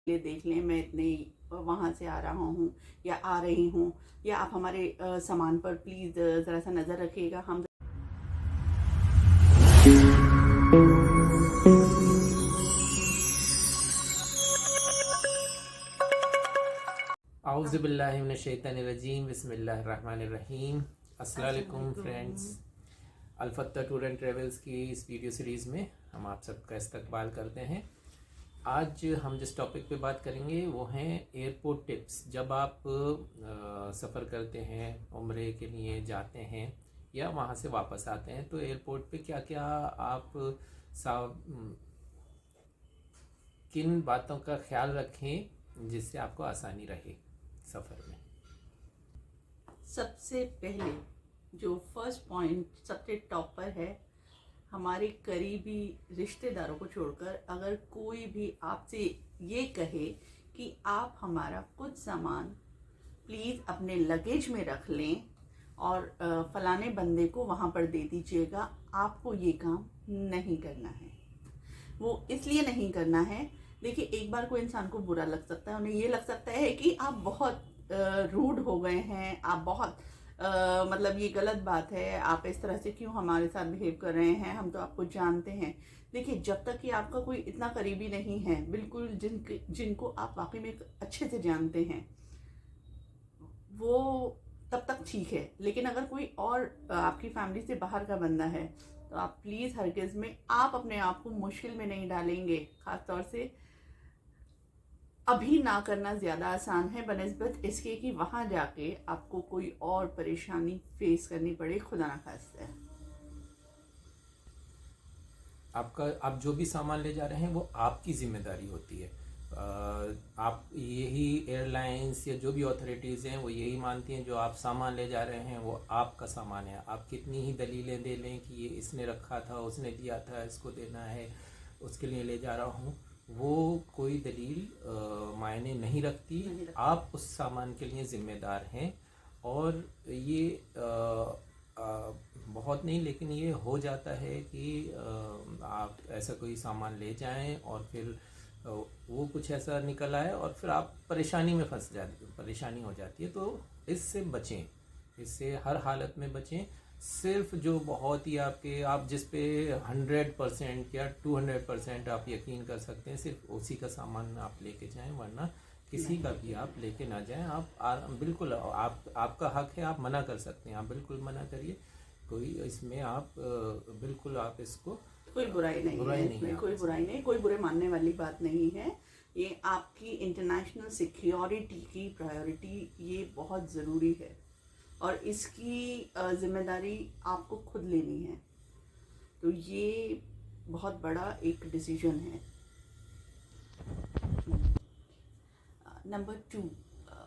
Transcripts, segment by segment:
ये देख लें मैं इतने वहाँ से आ रहा हूँ या आ रही हूँ, या आप हमारे सामान पर प्लीज़ ज़रा सा नज़र रखिएगा। हम आउज़ुबिल्लाहिमिनश्शैतानिर्रजीम बिस्मिल्लाहिर्रहमानिर्रहीम। अस्सलाम वालेकुम फ्रेंड्स, अलफत्ता टूर एंड ट्रेवल्स की इस वीडियो सीरीज़ में हम आप सबका इस्तकबाल करते हैं। आज हम जिस टॉपिक पे बात करेंगे वो हैं एयरपोर्ट टिप्स। जब आप सफ़र करते हैं, उम्रे के लिए जाते हैं या वहाँ से वापस आते हैं, तो एयरपोर्ट पे क्या क्या आप किन बातों का ख्याल रखें जिससे आपको आसानी रहे सफ़र में। सबसे पहले जो फर्स्ट पॉइंट सबसे टॉप पर है, हमारे करीबी रिश्तेदारों को छोड़कर अगर कोई भी आपसे ये कहे कि आप हमारा कुछ सामान प्लीज़ अपने लगेज में रख लें और फलाने बंदे को वहाँ पर दे दीजिएगा, आपको ये काम नहीं करना है। वो इसलिए नहीं करना है, देखिए एक बार कोई इंसान को बुरा लग सकता है, उन्हें ये लग सकता है कि आप बहुत रूड हो गए हैं, आप बहुत मतलब ये गलत बात है, आप इस तरह से क्यों हमारे साथ बिहेव कर रहे हैं, हम तो आपको जानते हैं। देखिए जब तक कि आपका कोई इतना करीबी नहीं है, बिल्कुल जिनको आप वाकई में अच्छे से जानते हैं, वो तब तक ठीक है। लेकिन अगर कोई और आपकी फैमिली से बाहर का बंदा है, तो आप प्लीज़ हरगिज़ में आप अपने आप को मुश्किल में नहीं डालेंगे। ख़ास तौर से अभी ना करना ज़्यादा आसान है बनिस्बत इसके कि वहाँ जाके आपको कोई और परेशानी फेस करनी पड़े, खुदा ना खास्ता है। आप जो भी सामान ले जा रहे हैं वो आपकी ज़िम्मेदारी होती है। आप यही एयरलाइंस या जो भी अथॉरिटीज़ हैं वो यही मानती हैं जो आप सामान ले जा रहे हैं वो आपका सामान है। आप कितनी ही दलीलें दे लें कि ये इसने रखा था, उसने दिया था, इसको देना है, उसके लिए ले जा रहा हूँ, वो कोई दलील मायने नहीं रखती। आप उस सामान के लिए ज़िम्मेदार हैं। और ये बहुत नहीं, लेकिन ये हो जाता है कि आप ऐसा कोई सामान ले जाएं और फिर वो कुछ ऐसा निकल आए और फिर आप परेशानी में परेशानी हो जाती है। तो इससे बचें, इससे हर हालत में बचें। सिर्फ जो बहुत ही आप जिस पे 100% या 200% आप यकीन कर सकते हैं, सिर्फ उसी का सामान आप लेके जाएं, वरना किसी का भी आप लेके ना जाएं। आप बिल्कुल आपका हक है, आप मना कर सकते हैं, आप बिल्कुल मना करिए। कोई इसमें आप बिल्कुल आप इसको कोई बुराई नहीं है, इसमें कोई बुराई नहीं, कोई बुरे मानने वाली बात नहीं है। ये आपकी इंटरनेशनल सिक्योरिटी की प्रायोरिटी, ये बहुत ज़रूरी है और इसकी जिम्मेदारी आपको खुद लेनी है। तो ये बहुत बड़ा एक डिसीजन है। नंबर 2,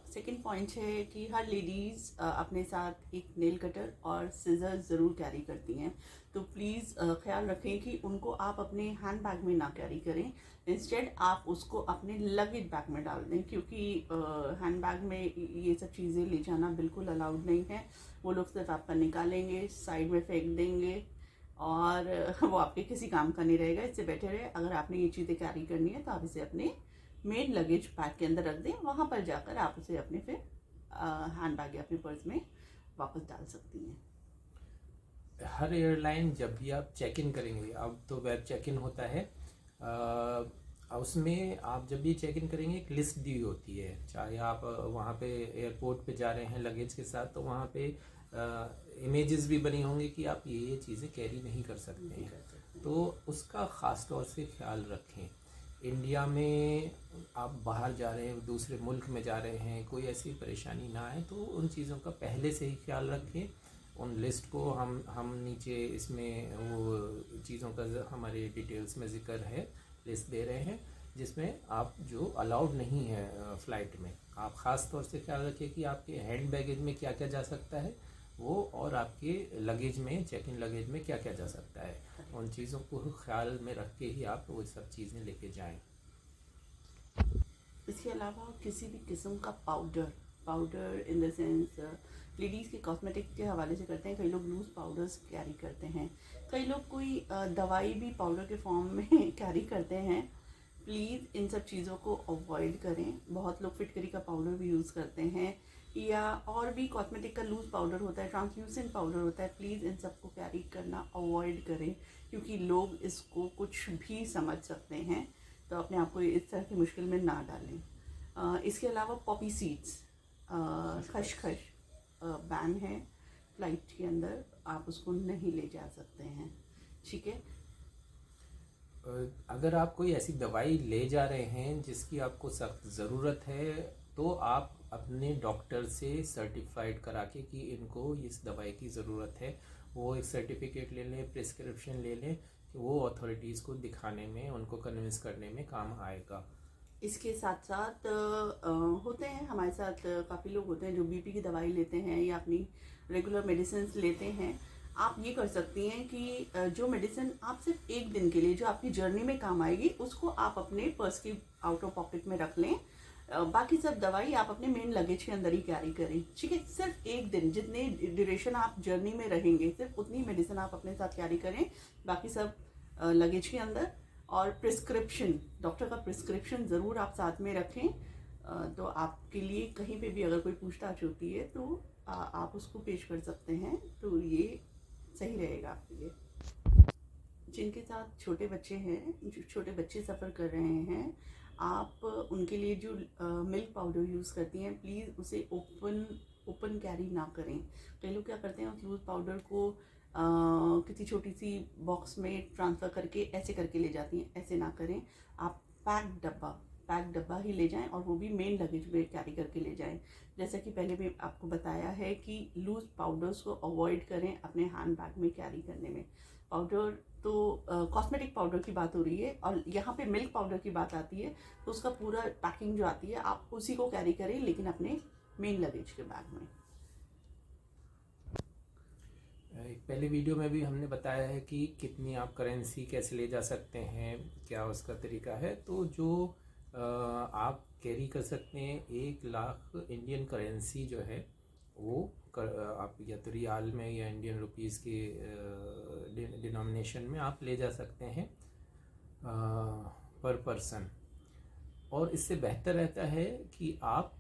सेकेंड पॉइंट है कि हर लेडीज़ अपने साथ एक नेल कटर और सीजर ज़रूर कैरी करती हैं। तो प्लीज़ ख्याल रखें कि उनको आप अपने हैंड बैग में ना कैरी करें, इंस्टेड आप उसको अपने लगेज बैग में डाल दें, क्योंकि हैंड बैग में ये सब चीज़ें ले जाना बिल्कुल अलाउड नहीं है। वो लोग सिर्फ आपका निकालेंगे, साइड में फेंक देंगे और वो आपके किसी काम का नहीं रहेगा। इससे बेटर है अगर आपने ये चीज़ें कैरी करनी है तो आप इसे अपने मेन लगेज बैग के अंदर रख दें, वहाँ पर जाकर आप उसे अपने फिर हैंड बैग या अपने पर्स में वापस डाल सकती हैं। हर एयरलाइन जब भी आप चेक इन करेंगे, अब तो वेब चेक इन होता है, उसमें आप जब भी चेक इन करेंगे एक लिस्ट दी होती है। चाहे आप वहाँ पे एयरपोर्ट पे जा रहे हैं लगेज के साथ, तो वहाँ पे इमेजेस भी बनी होंगी कि आप ये चीज़ें कैरी नहीं कर सकते हैं। तो उसका ख़ास तौर से ख्याल रखें। इंडिया में आप बाहर जा रहे हैं, दूसरे मुल्क में जा रहे हैं, कोई ऐसी परेशानी ना आए, तो उन चीज़ों का पहले से ही ख्याल रखें। उन लिस्ट को हम नीचे इसमें वो चीज़ों का हमारे डिटेल्स में ज़िक्र है, लिस्ट दे रहे हैं, जिसमें आप जो अलाउड नहीं है फ़्लाइट में, आप ख़ास तौर से ख्याल रखें कि आपके हैंड बैगेज में क्या क्या जा सकता है वो, और आपके लगेज में, चेक इन लगेज में क्या क्या जा सकता है। उन चीज़ों को ख्याल में रख के ही आप वो सब चीज़ें लेके जाएं। इसके अलावा किसी भी किस्म का powder in the sense ladies के कॉस्मेटिक के हवाले से करते हैं। कई लोग लूज़ पाउडर्स कैरी करते हैं, कई लोग कोई दवाई भी पाउडर के फॉर्म में कैरी करते हैं। प्लीज़ इन सब चीज़ों को अवॉइड करें। बहुत लोग फिटकरी का पाउडर भी यूज़ करते हैं या और भी कॉस्मेटिक का लूज पाउडर होता है, ट्रांसल्यूसेंट पाउडर होता है। प्लीज़ इन सबको कैरी करना अवॉइड करें, क्योंकि लोग इसको कुछ भी समझ सकते हैं। तो अपने आप को इस तरह की मुश्किल में ना डालें। इसके अलावा पॉपी सीड्स, खसखस बैन है फ्लाइट के अंदर, आप उसको नहीं ले जा सकते हैं, ठीक है। अगर आप कोई ऐसी दवाई ले जा रहे हैं जिसकी आपको सख्त ज़रूरत है, तो आप अपने डॉक्टर से सर्टिफाइड करा के कि इनको इस दवाई की ज़रूरत है, वो एक सर्टिफिकेट ले लें, प्रिस्क्रिप्शन ले लें, कि वो अथॉरिटीज़ को दिखाने में, उनको कन्विंस करने में काम आएगा। इसके साथ साथ होते हैं हमारे साथ काफ़ी लोग होते हैं जो बीपी की दवाई लेते हैं या अपनी रेगुलर मेडिसिन लेते हैं। आप ये कर सकती हैं कि जो मेडिसिन आप सिर्फ एक दिन के लिए, जो आपकी जर्नी में काम आएगी, उसको आप अपने पर्स की आउट ऑफ पॉकेट में रख लें। बाकी सब दवाई आप अपने मेन लगेज के अंदर ही कैरी करें, ठीक है। सिर्फ एक दिन, जितने ड्यूरेशन आप जर्नी में रहेंगे, सिर्फ उतनी मेडिसिन आप अपने साथ कैरी करें, बाकी सब लगेज के अंदर। और प्रिस्क्रिप्शन, डॉक्टर का प्रिस्क्रिप्शन ज़रूर आप साथ में रखें। तो आपके लिए कहीं पे भी अगर कोई पूछताछ होती है तो आप उसको पेश कर सकते हैं, तो ये सही रहेगा आपके लिए। जिनके साथ छोटे बच्चे हैं, जो छोटे बच्चे सफ़र कर रहे हैं, आप उनके लिए जो मिल्क पाउडर यूज़ करती हैं, प्लीज़ उसे ओपन कैरी ना करें। कई लोग क्या करते हैं, उस लूज पाउडर को किसी छोटी सी बॉक्स में ट्रांसफ़र करके ऐसे करके ले जाती हैं। ऐसे ना करें, आप पैक डब्बा ही ले जाएं, और वो भी मेन लगेज में कैरी करके ले जाएं। जैसा कि पहले भी आपको बताया है कि लूज पाउडर्स को अवॉइड करें अपने हैंड बैग में कैरी करने में। पाउडर तो कॉस्मेटिक पाउडर की बात हो रही है, और यहाँ पे मिल्क पाउडर की बात आती है, तो उसका पूरा पैकिंग जो आती है आप उसी को कैरी करें, लेकिन अपने मेन लगेज के बैग में। एक पहले वीडियो में भी हमने बताया है कि कितनी आप करेंसी कैसे ले जा सकते हैं, क्या उसका तरीका है। तो जो आप कैरी कर सकते हैं, 1 लाख इंडियन करेंसी जो है वो आप या तो रियाल में या इंडियन रुपीज़ के डिनोमिनेशन में आप ले जा सकते हैं पर पर्सन। और इससे बेहतर रहता है कि आप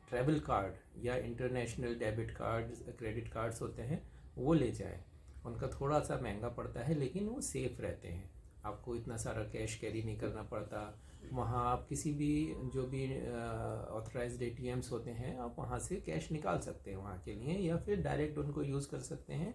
ट्रैवल कार्ड या international debit card, credit cards होते हैं, वो ले जाएं। उनका थोड़ा सा महंगा पड़ता है, लेकिन वो सेफ़ रहते हैं। आपको इतना सारा कैश कैरी नहीं करना पड़ता। वहाँ आप किसी भी जो भी ऑथराइज्ड ATMs होते हैं, आप वहाँ से कैश निकाल सकते हैं वहाँ के लिए, या फिर डायरेक्ट उनको यूज़ कर सकते हैं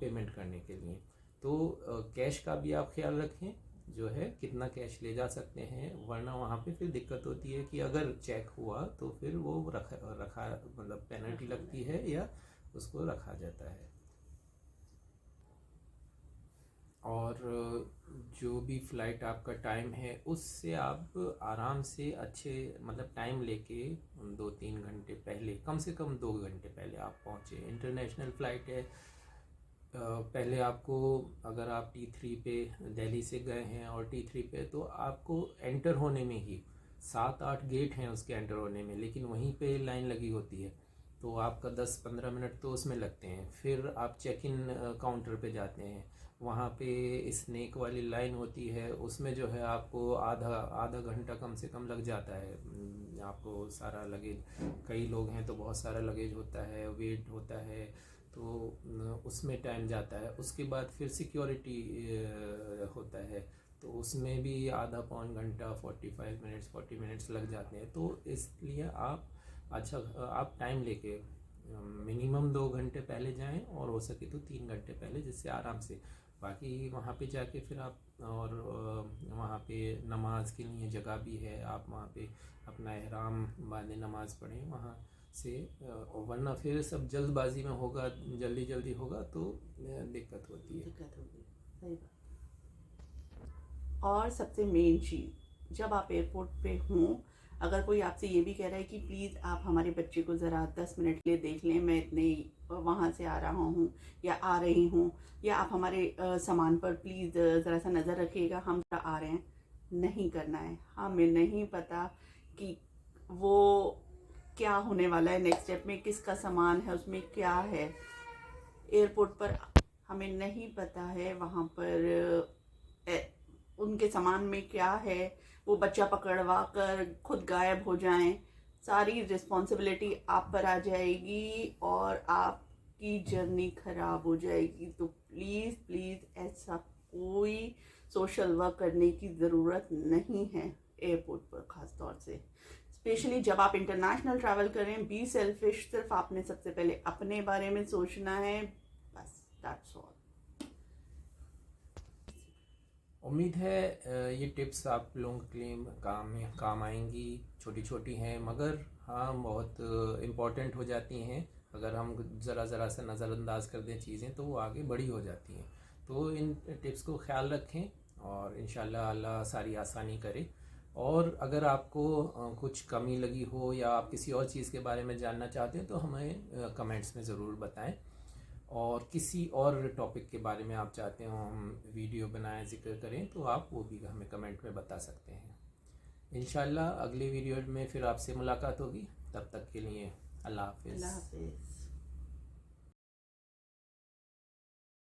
पेमेंट करने के लिए। तो कैश का भी आप ख्याल रखें, जो है कितना कैश ले जा सकते हैं, वरना वहाँ पे फिर दिक्कत होती है कि अगर चेक हुआ तो फिर वो रखा मतलब पेनल्टी लगती है या उसको रखा जाता है। और जो भी फ़्लाइट आपका टाइम है, उससे आप आराम से अच्छे मतलब टाइम लेके 2-3 घंटे पहले, कम से कम 2 घंटे पहले आप पहुँचे। इंटरनेशनल फ़्लाइट है, पहले आपको, अगर आप T3 पे दिल्ली से गए हैं और T3 पे, तो आपको एंटर होने में ही 7-8 गेट हैं उसके एंटर होने में, लेकिन वहीं पे लाइन लगी होती है, तो आपका 10-15 मिनट तो उसमें लगते हैं। फिर आप चेक इन काउंटर पे जाते हैं, वहाँ पे स्नेक वाली लाइन होती है, उसमें जो है आपको आधा घंटा कम से कम लग जाता है। आपको सारा लगेज, कई लोग हैं तो बहुत सारा लगेज होता है, वेट होता है, तो उसमें टाइम जाता है। उसके बाद फिर सिक्योरिटी होता है, तो उसमें भी आधा पौन घंटा 40 मिनट्स लग जाते हैं। तो इसलिए आप टाइम लेके मिनिमम 2 घंटे पहले जाएं, और हो सके तो 3 घंटे पहले, जिससे आराम से बाकी वहाँ पे जाके फिर आप, और वहाँ पे नमाज के लिए जगह भी है, आप वहाँ पे अपना एहराम बांधे नमाज पढ़ें वहाँ से। वरना फिर सब जल्दबाजी में होगा, जल्दी होगा तो दिक्कत होती है। सही बात। और सबसे मेन चीज़, जब आप एयरपोर्ट पे हों, अगर कोई आपसे ये भी कह रहा है कि प्लीज़ आप हमारे बच्चे को ज़रा 10 मिनट के लिए देख लें, मैं इतने वहाँ से आ रहा हूँ या आ रही हूँ, या आप हमारे सामान पर प्लीज़ ज़रा सा नज़र रखिएगा, हम आ रहे हैं, नहीं करना है। हमें नहीं पता कि वो क्या होने वाला है नेक्स्ट स्टेप में, किसका सामान है, उसमें क्या है। एयरपोर्ट पर हमें नहीं पता है वहाँ पर उनके सामान में क्या है, वो बच्चा पकड़वा कर खुद गायब हो जाएं, सारी रिस्पॉन्सिबिलिटी आप पर आ जाएगी और आपकी जर्नी खराब हो जाएगी। तो प्लीज़ प्लीज़ ऐसा कोई सोशल वर्क करने की ज़रूरत नहीं है एयरपोर्ट पर, ख़ास तौर से स्पेशली जब आप इंटरनेशनल ट्रैवल करें। बी सेल्फिश, सिर्फ आपने सबसे पहले अपने बारे में सोचना है, बस दैट्स ऑल। उम्मीद है ये टिप्स आप लोगों के लिए काम आएंगी। छोटी छोटी हैं मगर हाँ बहुत इम्पॉर्टेंट हो जाती हैं। अगर हम ज़रा से नज़रअंदाज कर दें चीज़ें तो वो आगे बड़ी हो जाती हैं। तो इन टिप्स को ख्याल रखें और इंशाल्लाह अल्लाह सारी आसानी करे। और अगर आपको कुछ कमी लगी हो या आप किसी और चीज़ के बारे में जानना चाहते हैं तो हमें कमेंट्स में ज़रूर बताएं। और किसी और टॉपिक के बारे में आप चाहते हो हम वीडियो बनाएं, जिक्र करें, तो आप वो भी हमें कमेंट में बता सकते हैं। इंशाल्लाह अगले वीडियो में फिर आपसे मुलाकात होगी। तब तक के लिए अल्लाह हाफिज़। अल्लाह हाफिज़।